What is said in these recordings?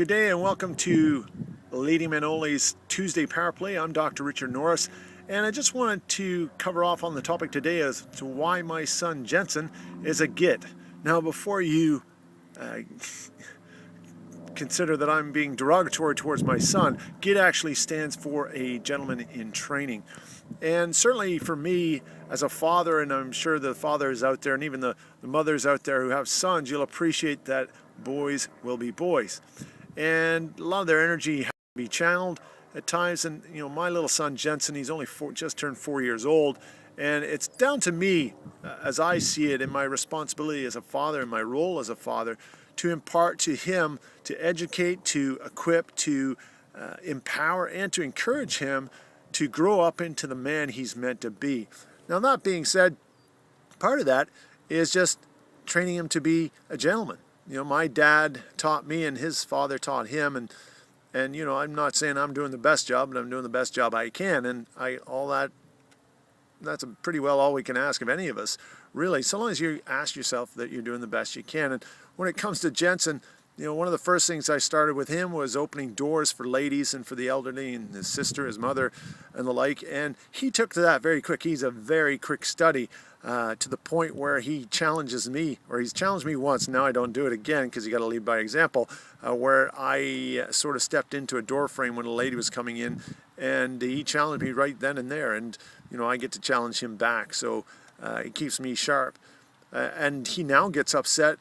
Good day and welcome to Leading Men Only's Tuesday Power Play. I'm Dr. Richard Norris, and I just wanted to cover off on the topic today as to why my son Jensen is a G.I.T. Now, before you consider that I'm being derogatory towards my son, G.I.T actually stands for a gentleman in training. And certainly for me as a father, and I'm sure the fathers out there and even the mothers out there who have sons, you'll appreciate that boys will be boys. And a lot of their energy has to be channeled at times. And you know, my little son Jensen, he's only just turned 4 years old. And it's down to me, as I see it, in my responsibility as a father and my role as a father, to impart to him, to educate, to equip, to empower, and to encourage him to grow up into the man he's meant to be. Now, that being said, part of that is just training him to be a gentleman. You know, my dad taught me and his father taught him, and you know, I'm not saying I'm doing the best job, but I'm doing the best job I can, and that's pretty well all we can ask of any of us, really, so long as you ask yourself that you're doing the best you can. And when it comes to Jensen, you know, one of the first things I started with him was opening doors for ladies and for the elderly and his sister, his mother, and the like. And he took to that very quick. He's a very quick study to the point where he challenges me, or he's challenged me once. Now I don't do it again because you got to lead by example. Where I sort of stepped into a door frame when a lady was coming in, and he challenged me right then and there. And you know, I get to challenge him back, so it keeps me sharp. And he now gets upset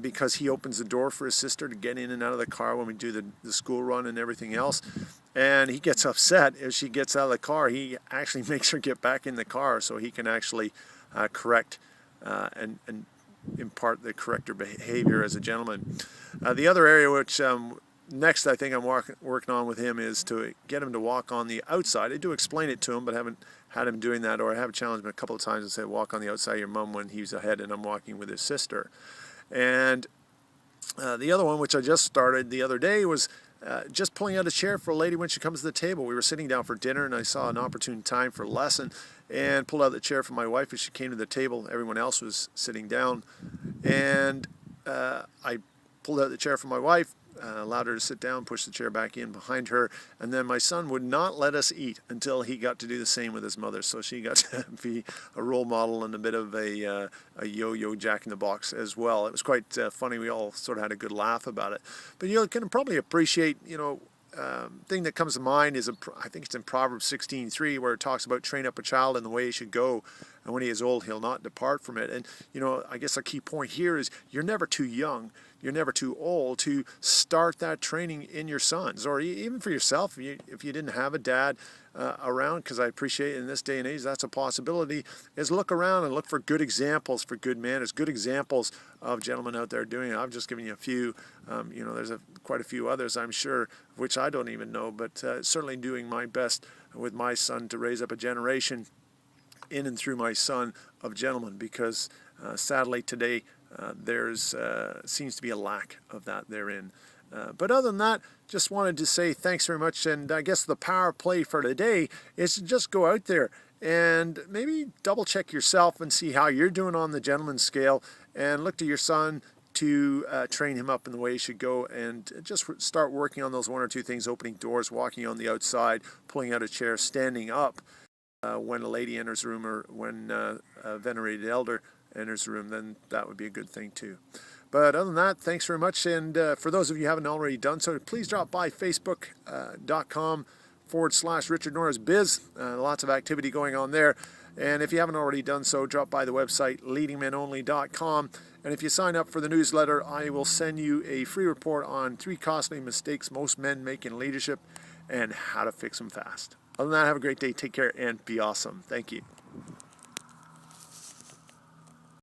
because he opens the door for his sister to get in and out of the car when we do the school run and everything else. And he gets upset if she gets out of the car. He actually makes her get back in the car so he can actually correct and impart the corrector behavior as a gentleman. The other area which next I think I'm working on with him is to get him to walk on the outside. I do explain it to him, but haven't had him doing that, or I have challenged him a couple of times and said, walk on the outside of your mom when he's ahead and I'm walking with his sister. And the other one, which I just started the other day, was just pulling out a chair for a lady when she comes to the table. We were sitting down for dinner and I saw an opportune time for a lesson and pulled out the chair for my wife as she came to the table. Everyone else was sitting down, and I pulled out the chair for my wife, allowed her to sit down, pushed the chair back in behind her, and then my son would not let us eat until he got to do the same with his mother. So she got to be a role model and a bit of a yo-yo jack-in-the-box as well. It was quite funny. We all sort of had a good laugh about it. But you can probably appreciate, you know, thing that comes to mind is, I think it's in Proverbs 16:3, where it talks about train up a child in the way he should go, and when he is old, he'll not depart from it. And, you know, I guess a key point here is you're never too young, you're never too old to start that training in your sons, or even for yourself. If you didn't have a dad around, because I appreciate in this day and age that's a possibility, is look around and look for good examples, for good manners, good examples of gentlemen out there doing it. I've just given you a few. You know, there's quite a few others, I'm sure, which I don't even know, but certainly doing my best with my son to raise up a generation in and through my son of gentlemen, because sadly today there's seems to be a lack of that therein. But other than that, just wanted to say thanks very much, and I guess the power play for today is to just go out there and maybe double check yourself and see how you're doing on the gentleman scale, and look to your son to train him up in the way he should go, and just start working on those one or two things: opening doors, walking on the outside, pulling out a chair, standing up when a lady enters the room, or when a venerated elder enters the room. Then that would be a good thing too. But other than that, thanks very much. And for those of you who haven't already done so, please drop by facebook.com/Richard Norris Biz. Lots of activity going on there. And if you haven't already done so, drop by the website leadingmenonly.com. And if you sign up for the newsletter, I will send you a free report on 3 costly mistakes most men make in leadership and how to fix them fast. Other than that, have a great day. Take care and be awesome. Thank you.